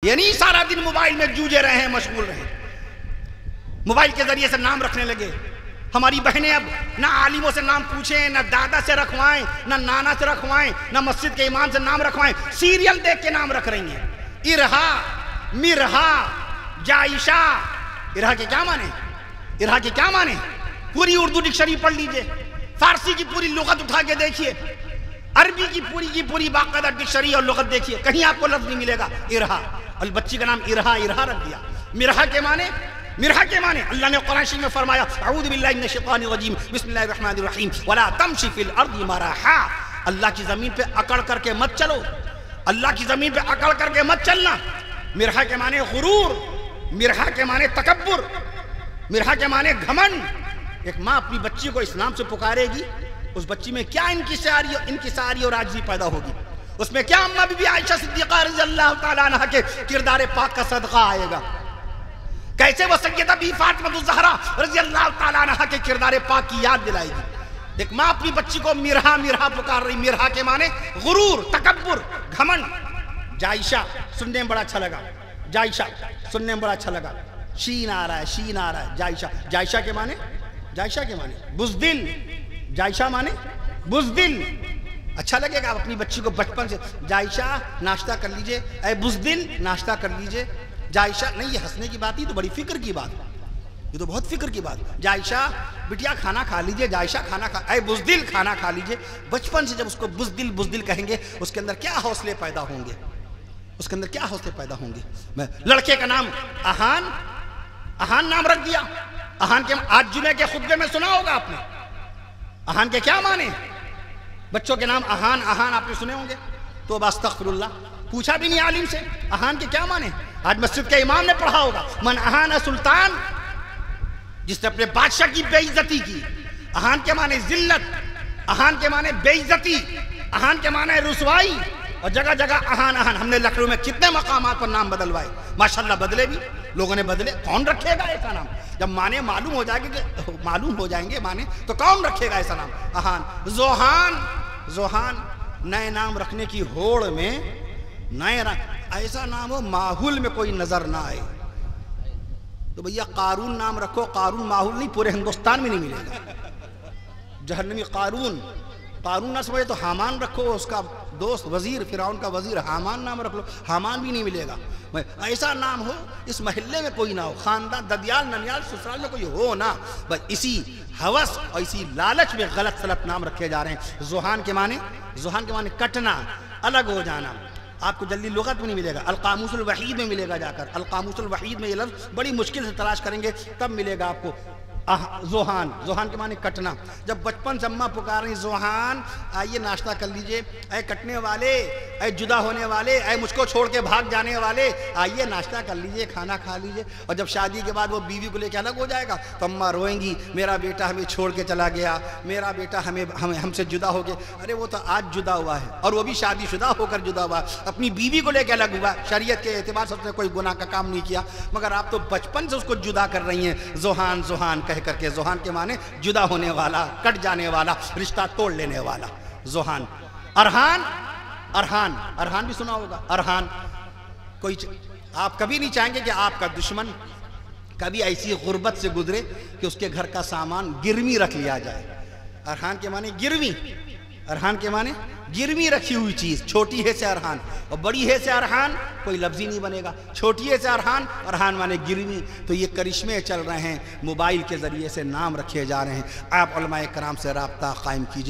یہ نہیں سارا دن موبائل میں جوجے رہے ہیں، مشغول رہے، موبائل کے ذریعے سے نام رکھنے لگے۔ ہماری بہنیں اب نہ عالموں سے نام پوچھیں، نہ دادا سے رکھوائیں، نہ نانا سے رکھوائیں، نہ مسجد کے امام سے نام رکھوائیں، سیریل دیکھ کے نام رکھ رہی ہیں۔ ارہا، مرہا، جائشہ۔ ارہا کے کیا معنی؟ ارہا کے کیا معنی؟ پوری اردو ڈکشنری پڑھ لیجئے، فارسی کی پوری لغت اٹھا کے دیکھیے، عربی کی پوری باقاعدہ ڈکشنری اور لغت دیکھیے، کہیں آپ کو لفظ نہیں ملے گا ارہا۔ اور بچی کا نام ارہا رکھ دیا۔ مرہا کے معنی اللہ نے قرآن شریف میں فرمایا اعوذ باللہ من الشیطان الرجیم بسم اللہ الرحمن الرحیم ولا تمشی فی الارض مرحا۔ اللہ کی زمین پہ اکڑ کر کے مت چلو، اللہ کی زمین پہ اکڑ کر کے مت چلنا۔ مرہا کے معنی غرور، مرہا کے معنی تکبر، مرہا کے معنی گھمنڈ۔ ایک ماں اپنی بچی کو اسلام سے پکارے گی، اس بچی میں کیا انکساری اور عاجزی پیدا ہوگی، اس میں کیا اماں بی بی عائشہ صدیقہ رضی اللہ تعالیٰ عنہ کے کردار پاک کا صدقہ آئے گا، کیسے وہ سیدہ بی فاطمہ الزہرا رضی اللہ تعالیٰ عنہ کے کردار پاک کی یاد دلائے گی۔ ایک ماں اپنی بچی کو مرہا پکار رہی، مرہا کے معنی غرور، تکبر، گھمنڈ۔ جائشہ سننے میں بڑا اچھا لگا، جائشہ سننے میں بڑا اچھا لگا، شین آ رہا ہے، جائشہ کے معنی بزدل، جائشہ معنی بزدل۔ اچھا لگے گا آپ اپنی بچی کو بچپن سے جائشہ ناشتہ کر لیجئے، اے بزدل ناشتہ کر لیجئے۔ جائشہ نہیں، یہ ہنسنے کی بات ہی تو بڑی فکر کی بات، یہ تو بہت فکر کی بات۔ جائشہ بٹیا کھانا کھا لیجئے، جائشہ اے بزدل کھانا کھا لیجئے۔ بچپن سے جب اس کو بزدل کہیں گے، اس کے اندر کیا حوصلے پیدا ہوں گے، میں لڑکے کا نام اہان نام رکھ دیا۔ اہان کے آج جمعے کے خطبے میں سنا ہوگا آپ نے، اہان کے کیا معنی؟ بچوں کے نام اہان آپ نے سنے ہوں گے، تو استغفر اللہ، پوچھا بھی نہیں عالم سے اہان کے کیا معنی۔ آج مسجد کے امام نے پڑھا ہوگا من اہان سلطان، جس نے اپنے بادشاہ کی بے عزتی کی۔ اہان کے معنی ذلت، اہان کے معنی بے عزتی، اہان کے معنی رسوائی، اور جگہ جگہ اہان۔ ہم نے لکھنؤ میں کتنے مقامات پر نام بدلوائے، ماشاءاللہ بدلے بھی، لوگوں نے بدلے۔ کون رکھے گا ایسا نام؟ جب معنی معلوم ہو جائیں گے معنی، تو کون رکھے گا ایسا نام؟ اہان۔ زوہان نئے نام رکھنے کی ہوڑ میں، ایسا نام ہو ماحول میں کوئی نظر نہ آئے۔ تو بھیا قارون نام رکھو، قارون ماحول نہیں، پورے ہندوستان میں نہیں ملے گا۔ جہنمی قارون نہ سمجھے تو حامان رکھو، اس کا دوست وزیر، فرعون کا وزیر حامان نام رکھ لو، حامان بھی نہیں ملے گا۔ ایسا نام ہو اس محلے میں کوئی نہ ہو، خاندان ددیال ننیال سسرال میں کوئی ہو نہ، بس اسی ہوس اور اسی لالچ میں غلط نام رکھے جا رہے ہیں۔ زوہان کے معنی کٹنا، الگ ہو جانا۔ آپ کو جلدی لغت میں نہیں ملے گا، القاموس الوحید میں ملے گا جا کر۔ القاموس الوحید میں یہ لفظ بڑی مشکل سے تلاش کریں گے تب ملے گا آپ کو۔ زوہان کے معنی کٹنا۔ جب بچپن سے اماں پکار رہی زوہان آئیے ناشتہ کر لیجئے، اے کٹنے والے، اے جدا ہونے والے، اے مجھ کو چھوڑ کے بھاگ جانے والے، آئیے ناشتہ کر لیجئے، کھانا کھا لیجئے۔ اور جب شادی کے بعد وہ بیوی کو لے کے الگ ہو جائے گا تو اماں روئیں گی، میرا بیٹا ہمیں چھوڑ کے چلا گیا، میرا بیٹا ہم سے جدا ہو گیا۔ ارے وہ تو آج جدا ہوا ہے، اور وہ بھی شادی شدہ ہو کر جدا ہوا، اپنی بیوی کو لے کے الگ ہوا۔ شریعت کے اعتبار سے اس نے کوئی گناہ کا کام نہیں کیا، مگر آپ تو بچپن سے اس کو جدا کر رہی ہیں زوہان کہہ کر کے۔ زوہان کے معنی جدا ہونے والا، کٹ جانے والا، رشتہ توڑ لینے والا، زوہان۔ ارحان بھی سنا ہوگا۔ ارحان کوئی آپ کبھی نہیں چاہیں گے کہ آپ کا دشمن کبھی ایسی غربت سے گزرے کہ اس کے گھر کا سامان گروی رکھ لیا جائے۔ ارحان کے معنی گروی رکھی ہوئی چیز، چھوٹی ہے سے ارحان، اور بڑی ہے سے ارحان کوئی لفظ ہی نہیں بنے گا۔ چھوٹی ہے سے ارحان معنی گروی۔ تو یہ کرشمے چل رہے ہیں، موبائل کے ذریعے سے نام رکھے جا رہے ہیں۔ آپ علماء کرام سے رابطہ قائم کیجئے۔